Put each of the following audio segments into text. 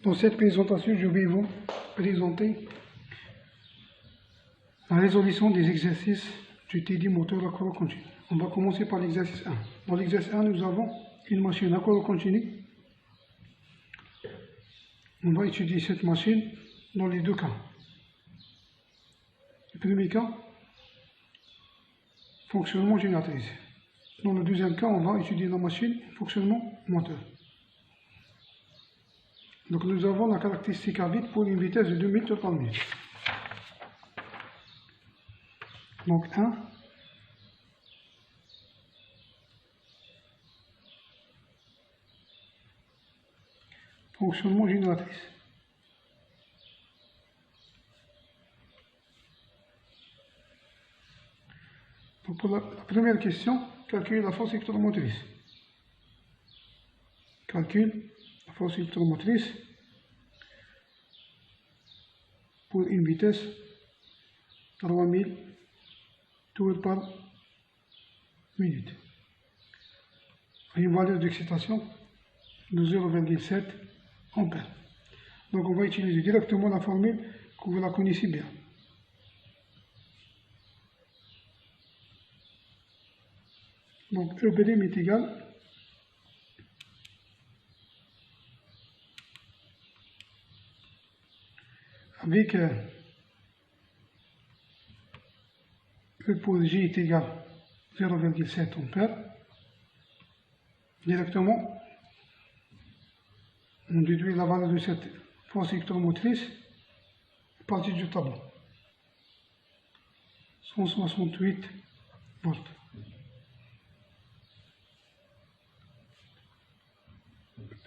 Dans cette présentation, je vais vous présenter la résolution des exercices du TD moteur à courant continu. On va commencer par l'exercice 1. Dans l'exercice 1, nous avons une machine à courant continu. On va étudier cette machine dans les deux cas. Le premier cas, fonctionnement génératrice. Dans le deuxième cas, on va étudier la machine, fonctionnement moteur. Donc nous avons la caractéristique à vide pour une vitesse de 2000 tours par minute. Donc 1, fonctionnement génératrice. Donc pour la première question, calculer la force électromotrice. Calcule la force électromotrice pour une vitesse 3000 tours par minute. Une valeur d'excitation de 0,7 ampères. Donc on va utiliser directement la formule que vous la connaissez bien. Donc E' est égal avec E pour J est égal 0,7 ampères. Directement, on déduit la valeur de cette force électromotrice à partir du tableau. 168 volts.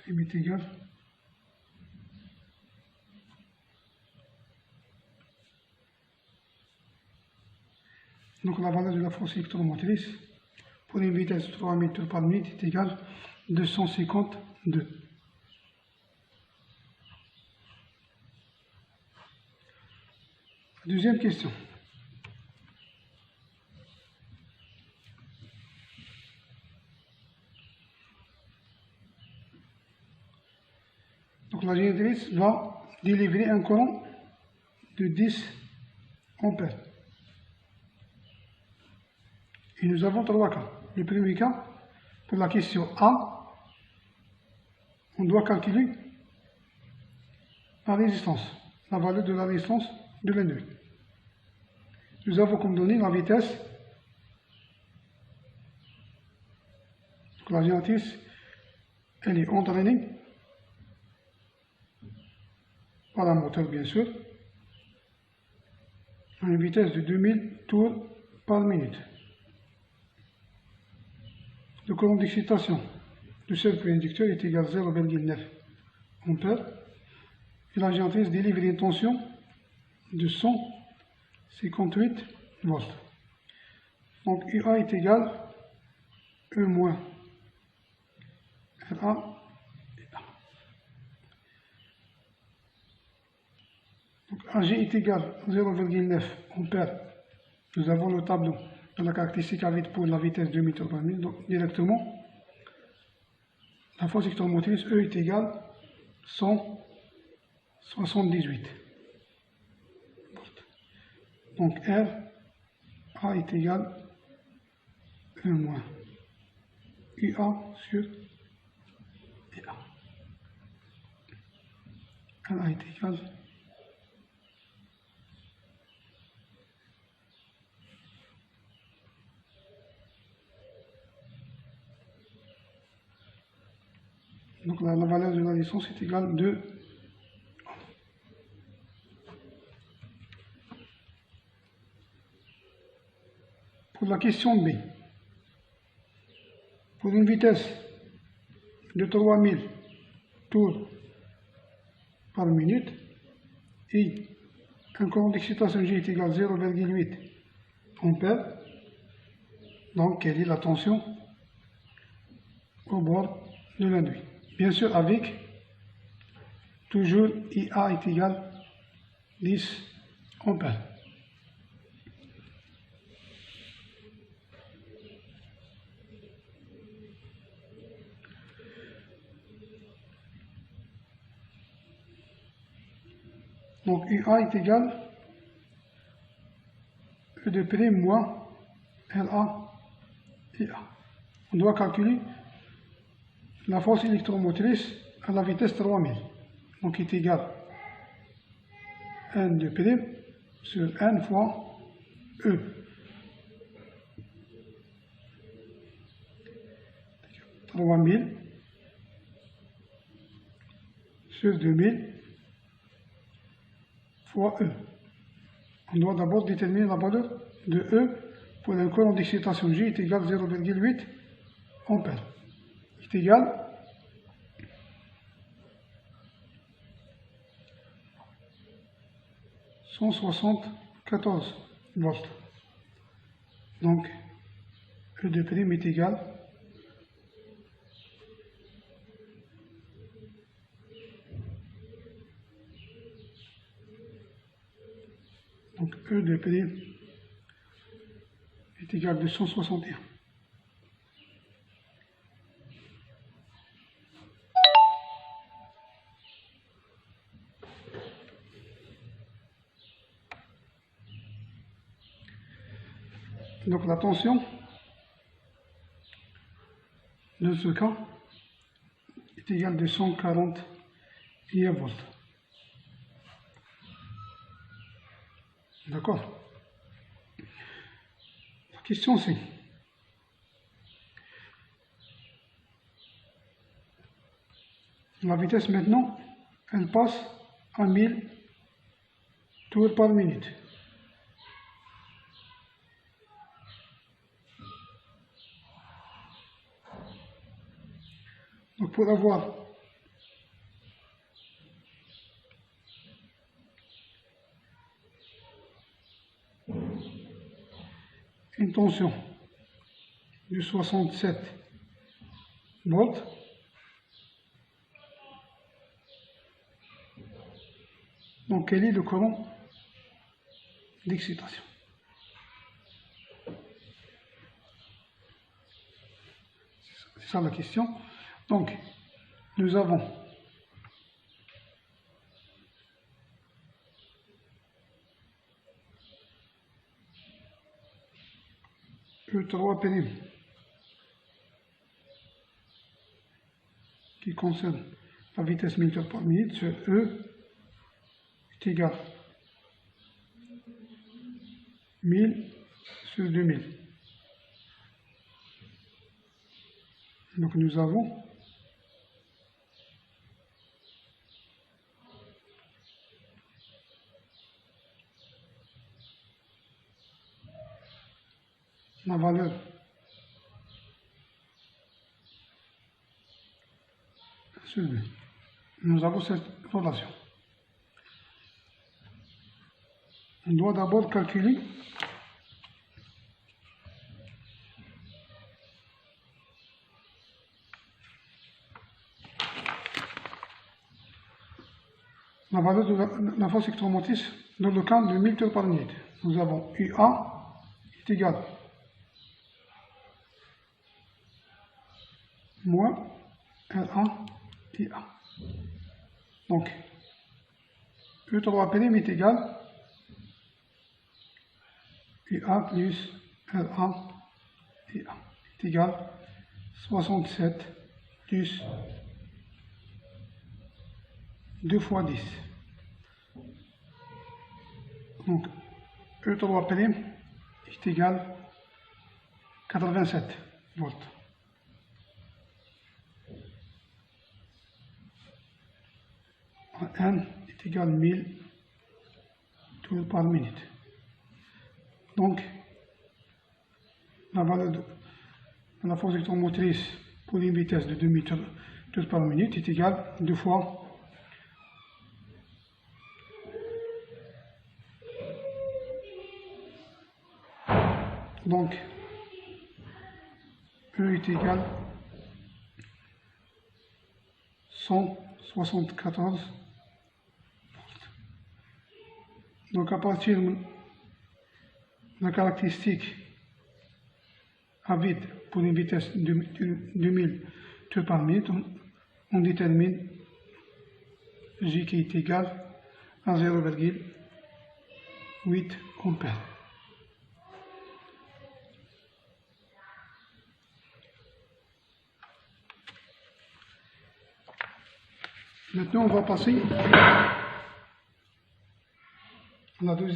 E est égal donc la valeur de la force électromotrice pour une vitesse de 3000 tours par minute est égale à 252. Deuxième question. Donc la génératrice va délivrer un courant de 10 ampères. Et nous avons trois cas. Le premier cas, pour la question A, on doit calculer la résistance, la valeur de la résistance de l'induit. Nous avons comme donné la vitesse. Donc la génératrice, elle est entraînée par un moteur bien sûr, à une vitesse de 2000 tours par minute. Le courant d'excitation du circuit inducteur est égal à 0,9 ampères et la génératrice délivre une tension de 158 volts. Donc UA est égal à E moins RA. Donc AG est égal à 0,9 ampères. Nous avons le tableau de la caractéristique à vide pour la vitesse de 2000 tours par minute. Donc directement, la force électromotrice E est égale à 178. Donc R A est égal à E moins UA sur EA. R A est égal à donc la valeur de la résistance est égale à 2. Pour la question B, pour une vitesse de 3000 tours par minute et un courant d'excitation G est égal à 0,8 ampères, donc quelle est la tension au bord de l'induit? Bien sûr avec toujours IA est égal à 10 ampères. Donc UA est égal E de prime moins LA IA. On doit calculer la force électromotrice à la vitesse 3000. Donc il est égal N de prime sur N fois E. Trois 3000 sur 2000 fois E. On doit d'abord déterminer la valeur de E pour un courant d'excitation J est égal à 0,8 ampères. Est égal à 174 volts. Donc, E de prime est égal donc E de prime est égal à 261. Donc la tension de ce cas est égale à 140 volts. D'accord? La question c'est, la vitesse maintenant, elle passe à 1000 tours par minute. Donc pour avoir une tension de 67 volts, donc quel est le courant d'excitation? C'est ça la question. Donc, nous avons E3' qui concerne la vitesse 1000 tours par minute sur E est égal à 1000 sur 2000. Donc nous avons la valeur sur 2. Nous avons cette relation. On doit d'abord calculer la valeur de la force électromotrice dans le cas de 1000 tours par minute. Nous avons UA est égal moins LA IA. Donc, E3' est égal UA plus LA IA est égal à 67 plus 2 fois 10. Donc, E3' est égal à 87 volts. N est égal à 1000 tours par minute. Donc, la valeur de la force électromotrice pour une vitesse de 2000 tours par minute est égale à 2 fois donc E est égal à 174 volts. Donc à partir de la caractéristique à vide pour une vitesse de 2000 tours par minute, on détermine J qui est égal à 0,8 ampères. Maintenant, on va passer à la deuxième.